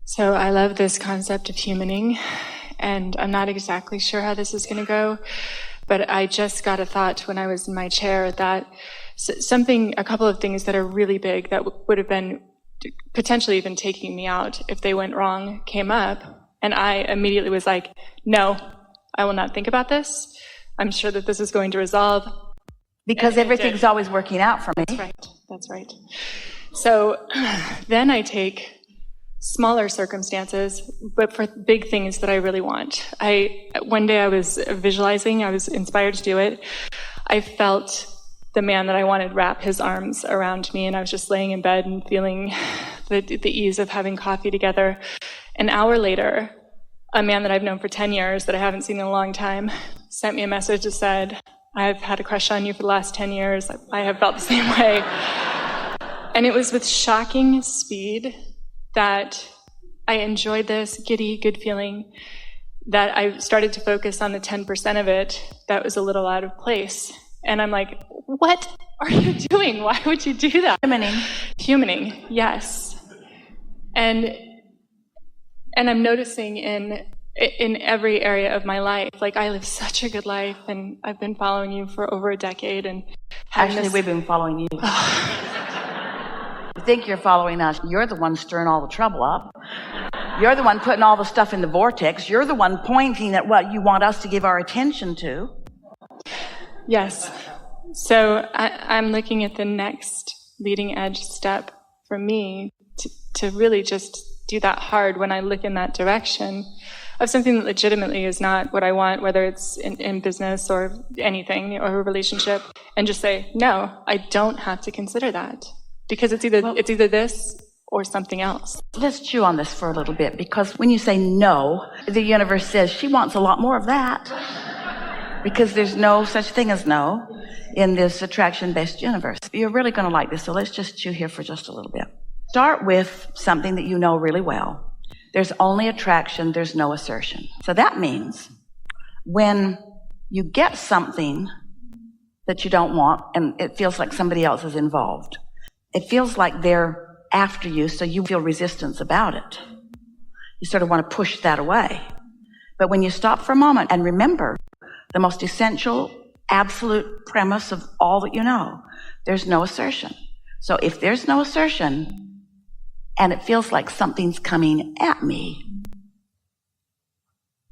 So I love this concept of humaning, and I'm not exactly sure how this is going to go, but I just got a thought when I was in my chair that a couple of things that are really big that would have been potentially even taking me out if they went wrong came up, and I immediately was like, no, I will not think about this. I'm sure that this is going to resolve. Because everything's always working out for me. That's right. So then I take smaller circumstances, but for big things that I really want. One day I was visualizing, I was inspired to do it. I felt the man that I wanted wrap his arms around me, and I was just laying in bed and feeling the ease of having coffee together. An hour later, a man that I've known for 10 years that I haven't seen in a long time sent me a message that said, I've had a crush on you for the last 10 years. I have felt the same way. And it was with shocking speed that I enjoyed this giddy, good feeling, that I started to focus on the 10% of it that was a little out of place. And I'm like, what are you doing? Why would you do that? Humaning, yes. And I'm noticing in every area of my life, like I live such a good life, and I've been following you for over a decade. And actually, we've been following you. You think you're following us. You're the one stirring all the trouble up. You're the one putting all the stuff in the vortex. You're the one pointing at what you want us to give our attention to. Yes. So I'm looking at the next leading edge step for me to really just do that hard when I look in that direction of something that legitimately is not what I want, whether it's in business or anything or a relationship, and just say, no, I don't have to consider that. Because it's either this or something else. Let's chew on this for a little bit, because when you say no, the universe says she wants a lot more of that. Because there's no such thing as no in this attraction-based universe. You're really going to like this, so let's just chew here for just a little bit. Start with something that you know really well. There's only attraction, there's no assertion. So that means when you get something that you don't want and it feels like somebody else is involved, it feels like they're after you, so you feel resistance about it. You sort of want to push that away. But when you stop for a moment and remember the most essential, absolute premise of all that you know, there's no assertion. So if there's no assertion and it feels like something's coming at me,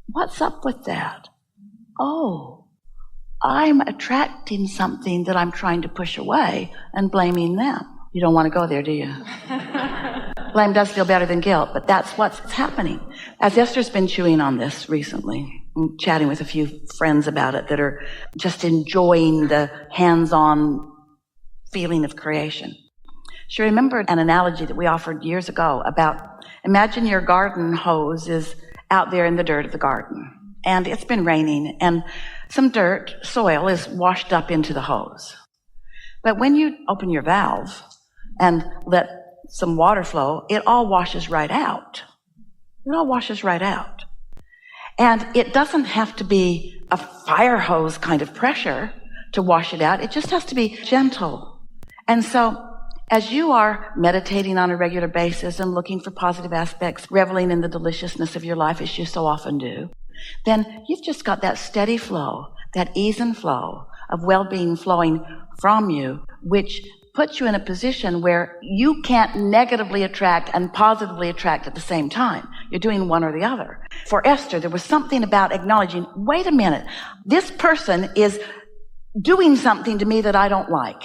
what's up with that? Oh, I'm attracting something that I'm trying to push away and blaming them. You don't want to go there, do you? Blame does feel better than guilt, but that's what's happening. As Esther's been chewing on this recently, and chatting with a few friends about it that are just enjoying the hands-on feeling of creation. She remembered an analogy that we offered years ago about, imagine your garden hose is out there in the dirt of the garden, and it's been raining, and some dirt, soil, is washed up into the hose. But when you open your valve and let some water flow, it all washes right out. It all washes right out. And it doesn't have to be a fire hose kind of pressure to wash it out. It just has to be gentle. And so as you are meditating on a regular basis and looking for positive aspects, reveling in the deliciousness of your life as you so often do, then you've just got that steady flow, that ease and flow of well-being flowing from you, which puts you in a position where you can't negatively attract and positively attract at the same time. You're doing one or the other. For Esther, there was something about acknowledging, wait a minute, this person is doing something to me that I don't like.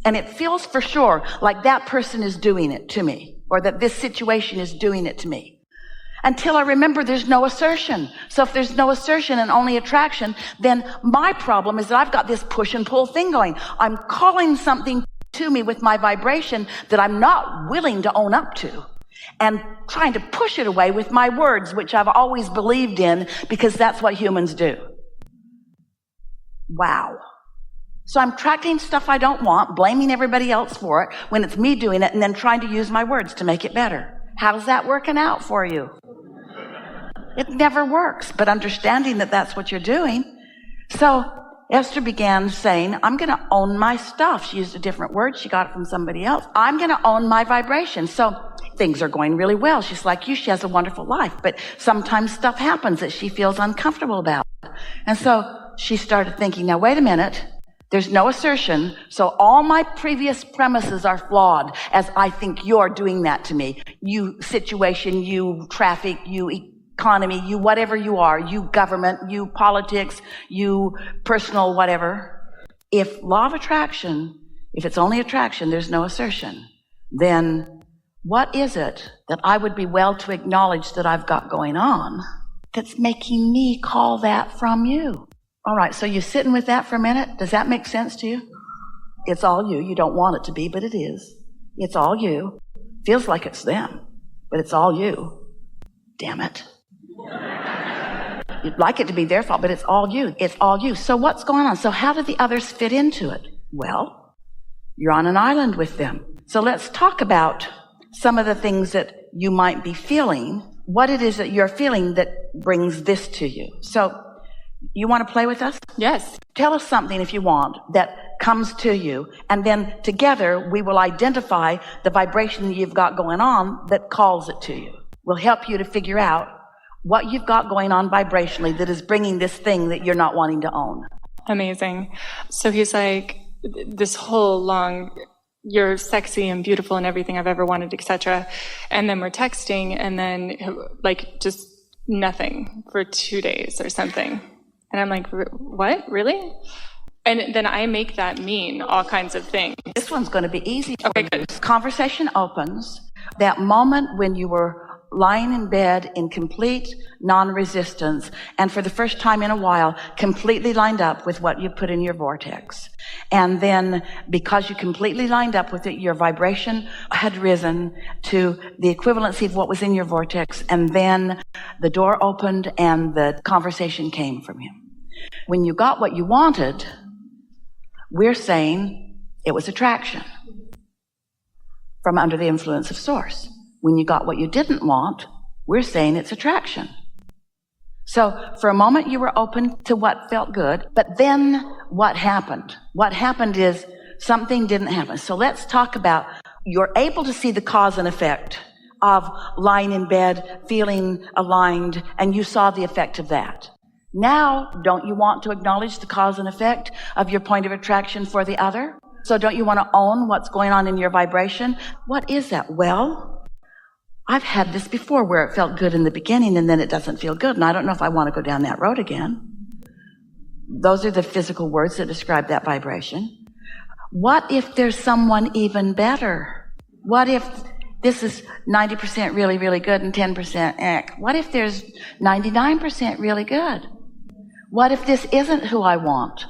And it feels for sure like that person is doing it to me, or that this situation is doing it to me. Until I remember there's no assertion. So if there's no assertion and only attraction, then my problem is that I've got this push and pull thing going. I'm calling something to me with my vibration that I'm not willing to own up to, and trying to push it away with my words, which I've always believed in because that's what humans do. Wow. So I'm attracting stuff I don't want, blaming everybody else for it when it's me doing it, and then trying to use my words to make it better. How's that working out for you? It never works, but understanding that that's what you're doing. So Esther began saying, I'm going to own my stuff. She used a different word. She got it from somebody else. I'm going to own my vibration. So things are going really well. She's like you. She has a wonderful life. But sometimes stuff happens that she feels uncomfortable about. And so she started thinking, now, wait a minute. There's no assertion. So all my previous premises are flawed as I think you're doing that to me. You situation, you traffic, you economy, you whatever you are, you government, you politics, you personal whatever. If law of attraction, if it's only attraction, there's no assertion, then what is it that I would be well to acknowledge that I've got going on that's making me call that from you? All right, so you're sitting with that for a minute. Does that make sense to you? It's all you. You don't want it to be, but it is. It's all you. Feels like it's them, but it's all you. Damn it. You'd like it to be their fault, but it's all you. It's all you. So what's going on? So how do the others fit into it? Well, you're on an island with them. So let's talk about some of the things that you might be feeling, what it is that you're feeling that brings this to you. So you want to play with us? Yes. Tell us something, if you want, that comes to you, and then together we will identify the vibration that you've got going on that calls it to you. We'll help you to figure out what you've got going on vibrationally that is bringing this thing that you're not wanting to own. Amazing. So he's like, this whole long, you're sexy and beautiful and everything I've ever wanted, etc. And then we're texting, and then like just nothing for 2 days or something. And I'm like, what? Really? And then I make that mean all kinds of things. This one's going to be easy for Okay, you. good. Conversation opens. That moment when you were lying in bed in complete non-resistance, and for the first time in a while, completely lined up with what you put in your vortex. And then, because you completely lined up with it, your vibration had risen to the equivalency of what was in your vortex, and then the door opened and the conversation came from him. When you got what you wanted, we're saying it was attraction from under the influence of source. When you got what you didn't want, we're saying it's attraction. So for a moment you were open to what felt good, but then what happened? What happened is something didn't happen. So let's talk about, you're able to see the cause and effect of lying in bed, feeling aligned, and you saw the effect of that. Now, don't you want to acknowledge the cause and effect of your point of attraction for the other? So don't you want to own what's going on in your vibration? What is that? Well, I've had this before where it felt good in the beginning and then it doesn't feel good, and I don't know if I want to go down that road again. Those are the physical words that describe that vibration. What if there's someone even better? What if this is 90% really, really good and 10% What if there's 99% really good? What if this isn't who I want?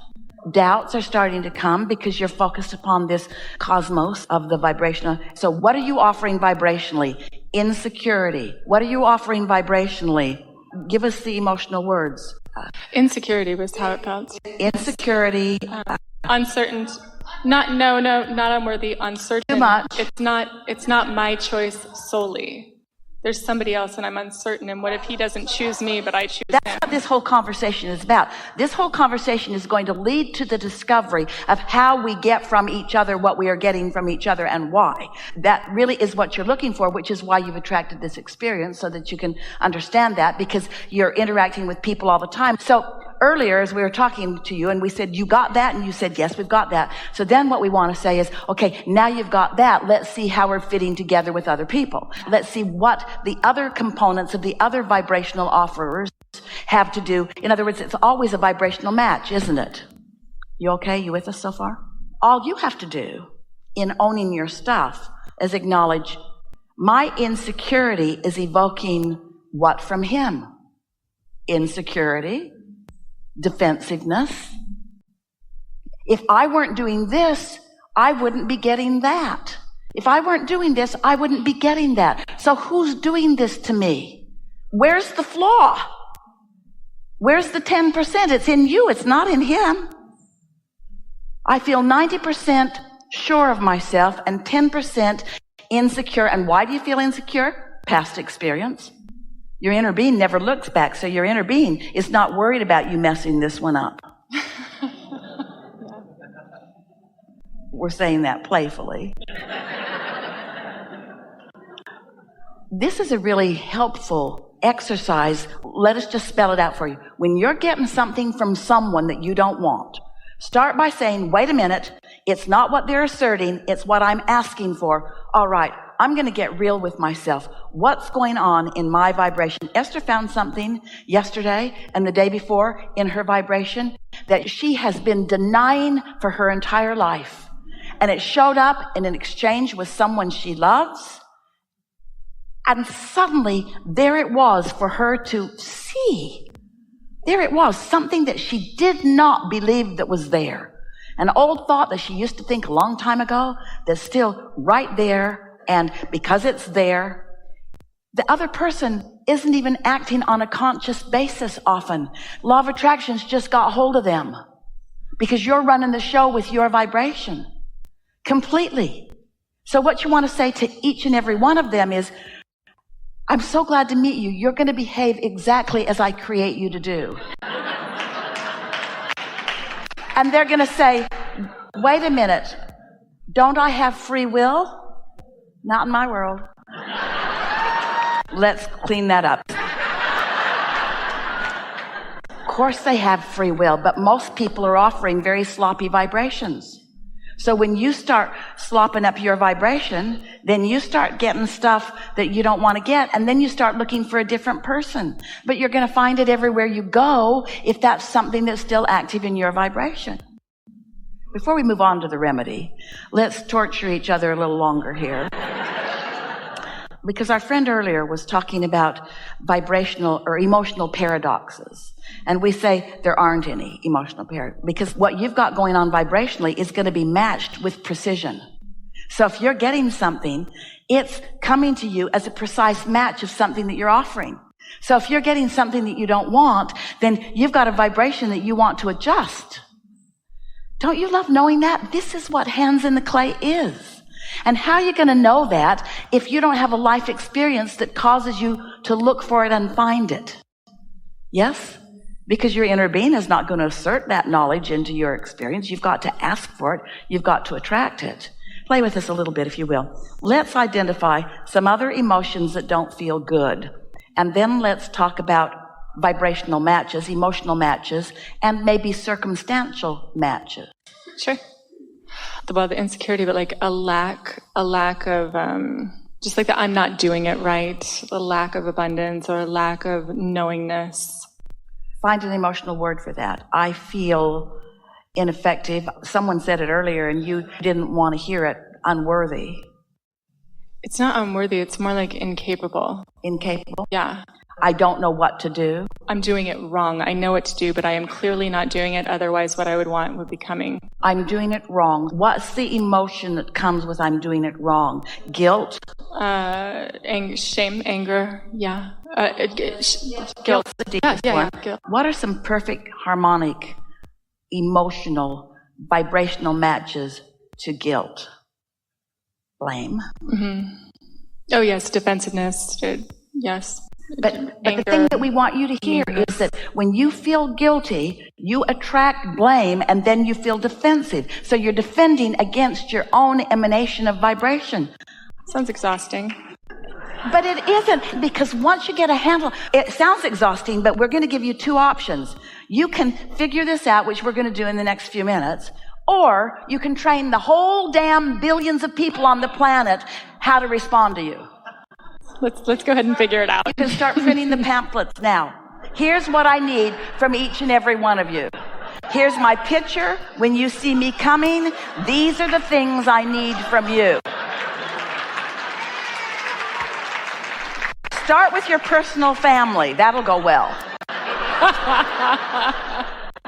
Doubts are starting to come because you're focused upon this cosmos of the vibrational. So what are you offering vibrationally? Insecurity. What are you offering vibrationally? Give us the emotional words. Insecurity was how it felt. Insecurity. Uncertain. Not unworthy, uncertain. Too much. It's not my choice solely. There's somebody else and I'm uncertain, and what if he doesn't choose me but I choose him? That's what this whole conversation is about. This whole conversation is going to lead to the discovery of how we get from each other what we are getting from each other and why. That really is what you're looking for, which is why you've attracted this experience, so that you can understand that, because you're interacting with people all the time. So earlier, as we were talking to you and we said, you got that? And you said, yes, we've got that. So then what we want to say is, okay, now you've got that. Let's see how we're fitting together with other people. Let's see what the other components of the other vibrational offerers have to do. In other words, it's always a vibrational match, isn't it? You okay? You with us so far? All you have to do in owning your stuff is acknowledge, my insecurity is evoking what from him? Insecurity. Defensiveness. If I weren't doing this, I wouldn't be getting that. If I weren't doing this, I wouldn't be getting that. So who's doing this to me? Where's the flaw? Where's the 10%? It's in you. It's not in him. I feel 90% sure of myself and 10% insecure. And why do you feel insecure? Past experience. Your inner being never looks back, so your inner being is not worried about you messing this one up. We're saying that playfully. this is a really helpful exercise. Let us just spell it out for you. When you're getting something from someone that you don't want, start by saying, wait a minute, it's not what they're asserting, it's what I'm asking for. All right, I'm going to get real with myself. What's going on in my vibration? Esther found something yesterday and the day before in her vibration that she has been denying for her entire life. And it showed up in an exchange with someone she loves. And suddenly, there it was for her to see. There it was, something that she did not believe that was there. An old thought that she used to think a long time ago that's still right there. And because it's there, the other person isn't even acting on a conscious basis often. Law of attraction's just got hold of them because you're running the show with your vibration completely. So what you want to say to each and every one of them is, I'm so glad to meet you. You're going to behave exactly as I create you to do. And they're going to say, wait a minute, don't I have free will? Not in my world. Let's clean that up. Of course they have free will, but most people are offering very sloppy vibrations. So when you start slopping up your vibration, then you start getting stuff that you don't want to get, and then you start looking for a different person. But you're going to find it everywhere you go if that's something that's still active in your vibration. Before we move on to the remedy, let's torture each other a little longer here. Because our friend earlier was talking about vibrational or emotional paradoxes. And we say there aren't any emotional paradoxes. Because what you've got going on vibrationally is going to be matched with precision. So if you're getting something, it's coming to you as a precise match of something that you're offering. So if you're getting something that you don't want, then you've got a vibration that you want to adjust. Don't you love knowing that? This is what hands in the clay is. And how are you going to know that if you don't have a life experience that causes you to look for it and find it? Yes? Because your inner being is not going to assert that knowledge into your experience. You've got to ask for it. You've got to attract it. Play with this a little bit, if you will. Let's identify some other emotions that don't feel good. And then let's talk about vibrational matches, emotional matches, and maybe circumstantial matches. Sure. About the insecurity, but like a lack of, just like the I'm not doing it right, a lack of abundance or a lack of knowingness. Find an emotional word for that. I feel ineffective. Someone said it earlier and you didn't want to hear it. Unworthy. It's not unworthy. It's more like incapable. Incapable? Yeah. I don't know what to do. I'm doing it wrong. I know what to do, but I am clearly not doing it. Otherwise, what I would want would be coming. I'm doing it wrong. What's the emotion that comes with I'm doing it wrong? Guilt? Shame, anger. Yeah. Guilt's the deepest one. Guilt. What are some perfect harmonic, emotional, vibrational matches to guilt? Blame. Mm-hmm. Oh, yes. Defensiveness. Yes. But the thing that we want you to hear is that when you feel guilty, you attract blame and then you feel defensive. So you're defending against your own emanation of vibration. Sounds exhausting. But it isn't, because once you get a handle, it sounds exhausting, but we're going to give you two options. You can figure this out, which we're going to do in the next few minutes, or you can train the whole damn billions of people on the planet how to respond to you. Let's go ahead and figure it out. You can start printing the pamphlets now. Here's what I need from each and every one of you. Here's my picture. When you see me coming, these are the things I need from you. Start with your personal family. That'll go well.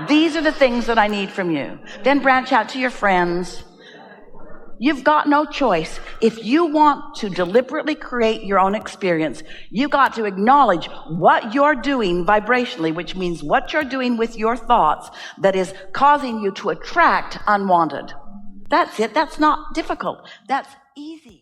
These are the things that I need from you. Then branch out to your friends. You've got no choice. If you want to deliberately create your own experience, you got to acknowledge what you're doing vibrationally, which means what you're doing with your thoughts that is causing you to attract unwanted. That's it. That's not difficult. That's easy.